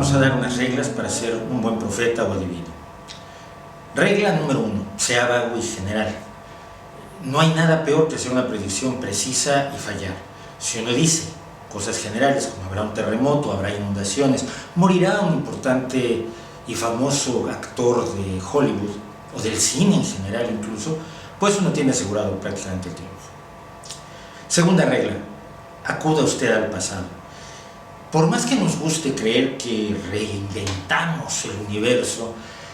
vamos a dar unas reglas para ser un buen profeta o adivino. Regla número 1, sea vago y general. No hay nada peor que hacer una predicción precisa y fallar. Si uno dice cosas generales como habrá un terremoto, habrá inundaciones, morirá un importante y famoso actor de Hollywood o del cine en general incluso, pues uno tiene asegurado prácticamente el triunfo. Segunda regla, acuda usted al pasado. Por más que nos guste creer que reinventamos el universo,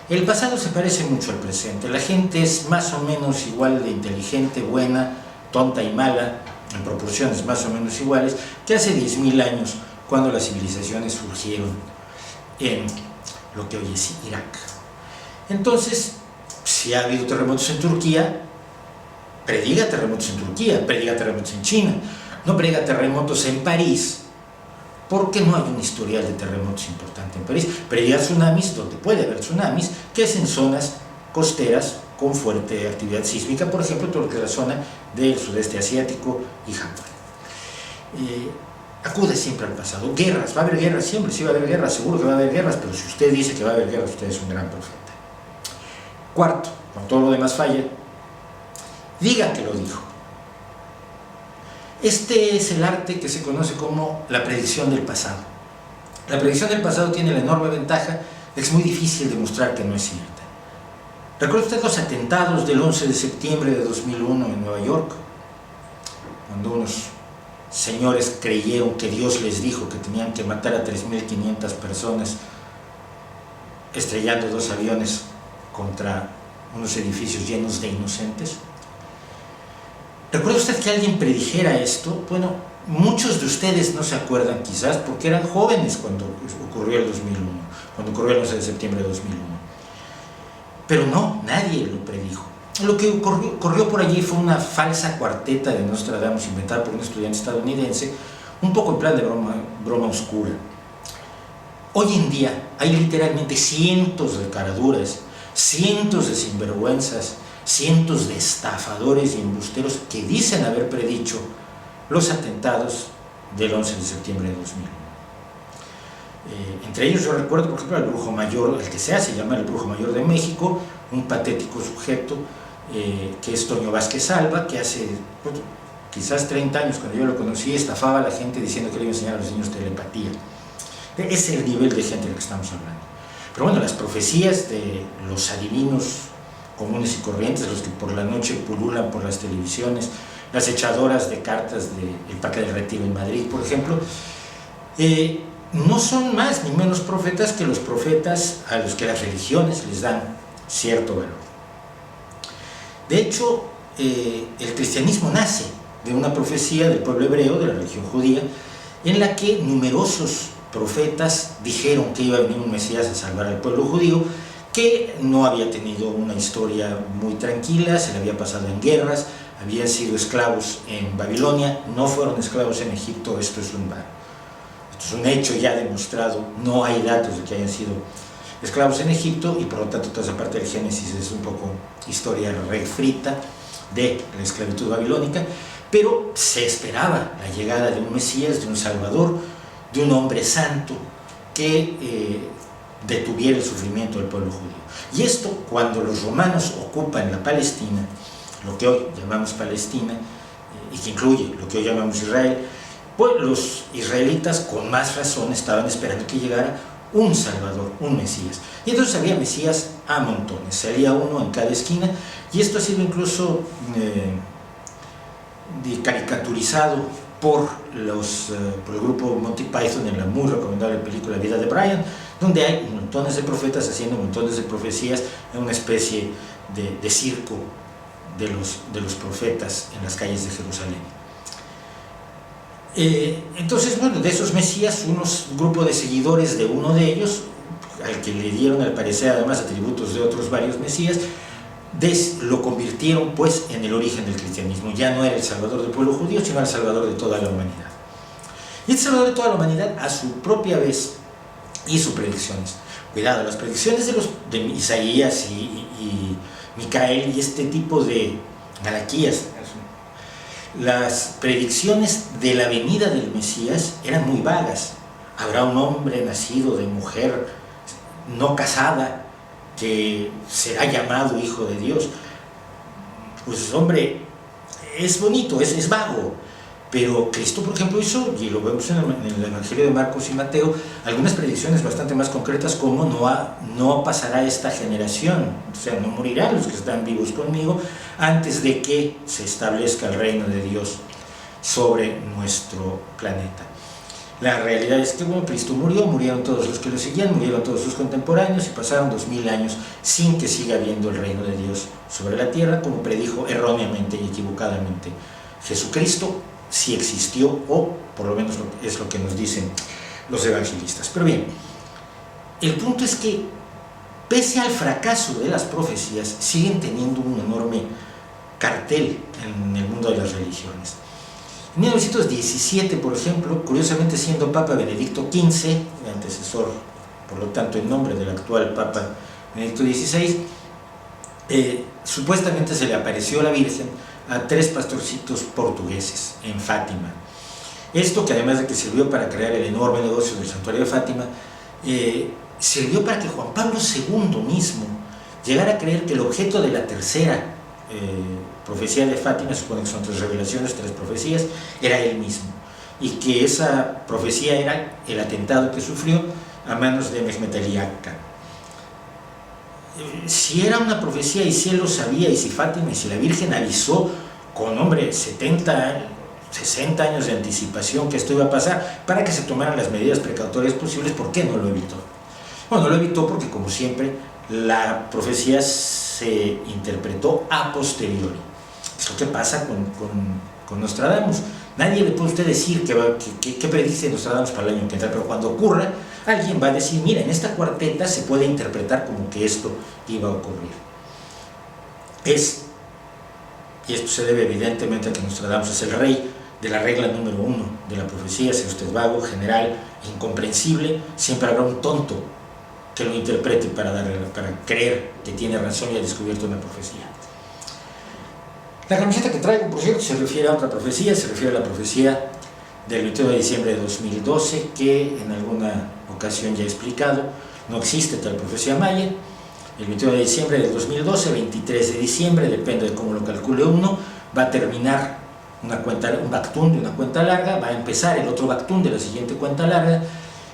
el pasado se parece mucho al presente. La gente es más o menos igual de inteligente, buena, tonta y mala, en proporciones más o menos iguales, que hace 10.000 años, cuando las civilizaciones surgieron en lo que hoy es Irak. Entonces, si ha habido terremotos en Turquía, prediga terremotos en Turquía, prediga terremotos en China, no prediga terremotos en París, porque no hay un historial de terremotos importante en París. Prediga tsunamis, donde puede haber tsunamis, que es en zonas costeras con fuerte actividad sísmica, por ejemplo, todo lo que es la zona del sudeste asiático y Japón. Acude siempre al pasado. Guerras, va a haber guerras siempre, sí va a haber guerras, seguro que va a haber guerras, pero si usted dice que va a haber guerras, usted es un gran profeta. Cuarto, cuando todo lo demás falla, diga que lo dijo. Este es el arte que se conoce como la predicción del pasado. La predicción del pasado tiene la enorme ventaja de que es muy difícil demostrar que no es cierta. ¿Recuerda usted los atentados del 11 de septiembre de 2001 en Nueva York? Cuando unos señores creyeron que Dios les dijo que tenían que matar a 3.500 personas estrellando 2 aviones contra unos edificios llenos de inocentes. ¿Recuerda usted que alguien predijera esto? Bueno, muchos de ustedes no se acuerdan quizás porque eran jóvenes cuando ocurrió el 2001, cuando ocurrió el 11 de septiembre de 2001. Pero no, nadie lo predijo. Lo que ocurrió por allí fue una falsa cuarteta de Nostradamus inventada por un estudiante estadounidense, un poco en plan de broma oscura. Hoy en día hay literalmente cientos de caraduras, cientos de sinvergüenzas, cientos de estafadores y embusteros que dicen haber predicho los atentados del 11 de septiembre de 2001. Entre ellos yo recuerdo, por ejemplo, al brujo mayor, el que se hace llamar el brujo mayor de México, un patético sujeto que es Toño Vázquez Alba, que hace quizás 30 años, cuando yo lo conocí, estafaba a la gente diciendo que le iba a enseñar a los niños telepatía. Ese es el nivel de gente del que estamos hablando. Pero bueno, las profecías de los adivinos comunes y corrientes, los que por la noche pululan por las televisiones, las echadoras de cartas del Parque del Retiro en Madrid, por ejemplo, no son más ni menos profetas que los profetas a los que las religiones les dan cierto valor. De hecho, el cristianismo nace de una profecía del pueblo hebreo, de la religión judía, en la que numerosos profetas dijeron que iba a venir un Mesías a salvar al pueblo judío, que no había tenido una historia muy tranquila, se le había pasado en guerras, habían sido esclavos en Babilonia, no fueron esclavos en Egipto. Esto es un hecho ya demostrado, no hay datos de que hayan sido esclavos en Egipto, y por lo tanto toda esa parte del Génesis es un poco historia refrita de la esclavitud babilónica, pero se esperaba la llegada de un Mesías, de un Salvador, de un hombre santo que detuviera el sufrimiento del pueblo judío. Y esto, cuando los romanos ocupan la Palestina, lo que hoy llamamos Palestina, y que incluye lo que hoy llamamos Israel, pues los israelitas con más razón estaban esperando que llegara un Salvador, un Mesías. Y entonces había Mesías a montones, salía uno en cada esquina, y esto ha sido incluso caricaturizado por el grupo Monty Python en la muy recomendable película Vida de Brian, donde hay montones de profetas haciendo montones de profecías en una especie de circo de los profetas en las calles de Jerusalén. Entonces, bueno, de esos Mesías, un grupo de seguidores de uno de ellos, al que le dieron al parecer además atributos de otros varios Mesías, lo convirtieron pues en el origen del cristianismo. Ya no era el Salvador del pueblo judío, sino el Salvador de toda la humanidad. Y este Salvador de toda la humanidad, a su propia vez, hizo predicciones. Cuidado, las predicciones de Isaías y Micael y este tipo de Malaquías, las predicciones de la venida del Mesías eran muy vagas. habrá un hombre nacido de mujer no casada que será llamado Hijo de Dios. Pues hombre, es bonito, es vago, pero Cristo, por ejemplo, hizo, y lo vemos en el Evangelio de Marcos y Mateo, algunas predicciones bastante más concretas, como no pasará esta generación, o sea, no morirán los que están vivos conmigo antes de que se establezca el reino de Dios sobre nuestro planeta. La realidad es que, bueno, Cristo murió, murieron todos los que lo seguían, murieron todos sus contemporáneos y pasaron 2000 años sin que siga habiendo el reino de Dios sobre la tierra, como predijo erróneamente y equivocadamente Jesucristo, si existió, o por lo menos es lo que nos dicen los evangelistas. Pero bien, el punto es que, pese al fracaso de las profecías, siguen teniendo un enorme cartel en el mundo de las religiones. En 1917, por ejemplo, curiosamente siendo Papa Benedicto XV, antecesor, por lo tanto, en nombre del actual Papa Benedicto XVI, supuestamente se le apareció la Virgen a 3 pastorcitos portugueses en Fátima. Esto, que además de que sirvió para crear el enorme negocio del santuario de Fátima, sirvió para que Juan Pablo II mismo llegara a creer que el objeto de la tercera profecía de Fátima, se supone que son 3 revelaciones, 3 profecías, era él mismo, y que esa profecía era el atentado que sufrió a manos de Mehmet Ali Akka. Si era una profecía y si él lo sabía, y si Fátima y si la Virgen avisó con, hombre, 60 años de anticipación que esto iba a pasar para que se tomaran las medidas precautorias posibles, ¿por qué no lo evitó? Bueno, no lo evitó porque, como siempre, la profecía se interpretó a posteriori. Es lo que pasa con Nostradamus. Nadie le puede usted decir qué predice Nostradamus para el año que entra, pero cuando ocurra, alguien va a decir, mira, en esta cuarteta se puede interpretar como que esto iba a ocurrir. Y esto se debe evidentemente a que Nostradamus es el rey de la regla número 1 de la profecía: sea usted vago, general, incomprensible, siempre habrá un tonto que lo interprete para creer que tiene razón y ha descubierto una profecía. La camiseta que traigo, por cierto, se refiere a otra profecía, se refiere a la profecía del 21 de diciembre de 2012, que en alguna ocasión ya he explicado. No existe tal profecía maya. El 21 de diciembre del 2012, 23 de diciembre, depende de cómo lo calcule uno, va a terminar un bactún de una cuenta larga, va a empezar el otro bactún de la siguiente cuenta larga,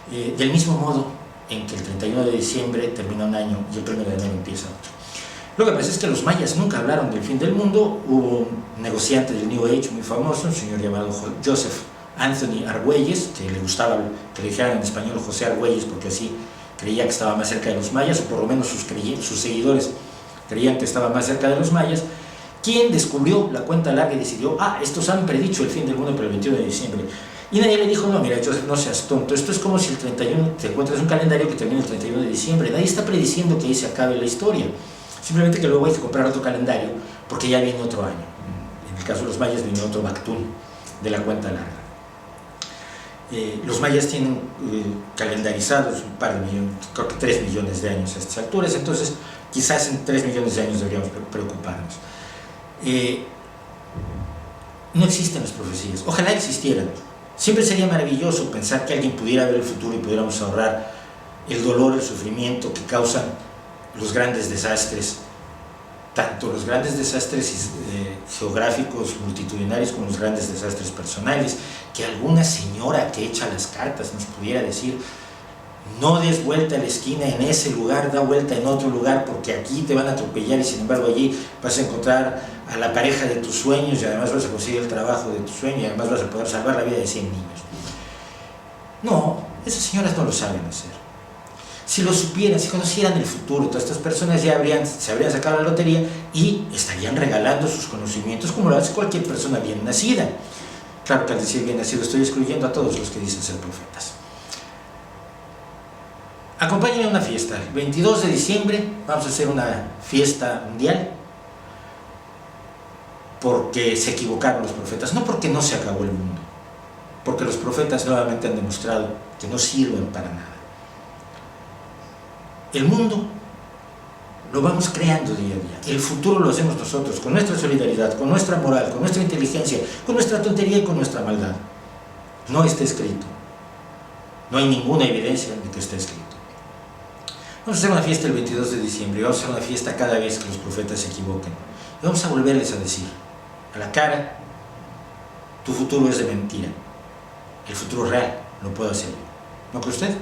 del mismo modo en que el 31 de diciembre termina un año y el 1 de enero empieza otro. Lo que pasa es que los mayas nunca hablaron del fin del mundo. Hubo un negociante del New Age muy famoso, un señor llamado Joseph Anthony Argüelles, que le gustaba que le dijeran en español José Argüelles, porque así creía que estaba más cerca de los mayas, o por lo menos sus seguidores creían que estaba más cerca de los mayas, quien descubrió la cuenta larga y decidió, estos han predicho el fin del mundo para el 21 de diciembre. Y nadie le dijo, no, mira, Joseph, no seas tonto, esto es como si el 31, te encuentras un calendario que termina el 31 de diciembre, nadie está prediciendo que ahí se acabe la historia, simplemente que luego hay que comprar otro calendario, porque ya viene otro año. En el caso de los mayas viene otro bactún de la cuenta larga. Los mayas tienen calendarizados un par de millones, creo que 3 millones de años a estas alturas, entonces quizás en 3 millones de años deberíamos preocuparnos. No existen las profecías, ojalá existieran. Siempre sería maravilloso pensar que alguien pudiera ver el futuro y pudiéramos ahorrar el dolor, el sufrimiento que causan los grandes desastres, tanto los grandes desastres geográficos multitudinarios como los grandes desastres personales. Que alguna señora que echa las cartas nos pudiera decir, no des vuelta a la esquina en ese lugar, da vuelta en otro lugar, porque aquí te van a atropellar y sin embargo allí vas a encontrar a la pareja de tus sueños y además vas a conseguir el trabajo de tus sueños y además vas a poder salvar la vida de 100 niños. No, esas señoras no lo saben hacer. Si lo supieran, si conocieran el futuro, todas estas personas ya se habrían sacado la lotería y estarían regalando sus conocimientos como lo hace cualquier persona bien nacida. Claro que al decir bien nacido estoy excluyendo a todos los que dicen ser profetas. Acompáñenme a una fiesta. El 22 de diciembre vamos a hacer una fiesta mundial porque se equivocaron los profetas, no porque no se acabó el mundo, porque los profetas nuevamente han demostrado que no sirven para nada. El mundo lo vamos creando día a día, el futuro lo hacemos nosotros, con nuestra solidaridad, con nuestra moral, con nuestra inteligencia, con nuestra tontería y con nuestra maldad. No está escrito. No hay ninguna evidencia de que esté escrito. Vamos a hacer una fiesta el 22 de diciembre y vamos a hacer una fiesta cada vez que los profetas se equivoquen. Y vamos a volverles a decir, a la cara, tu futuro es de mentira. El futuro real lo puedo hacer yo. ¿No cree usted?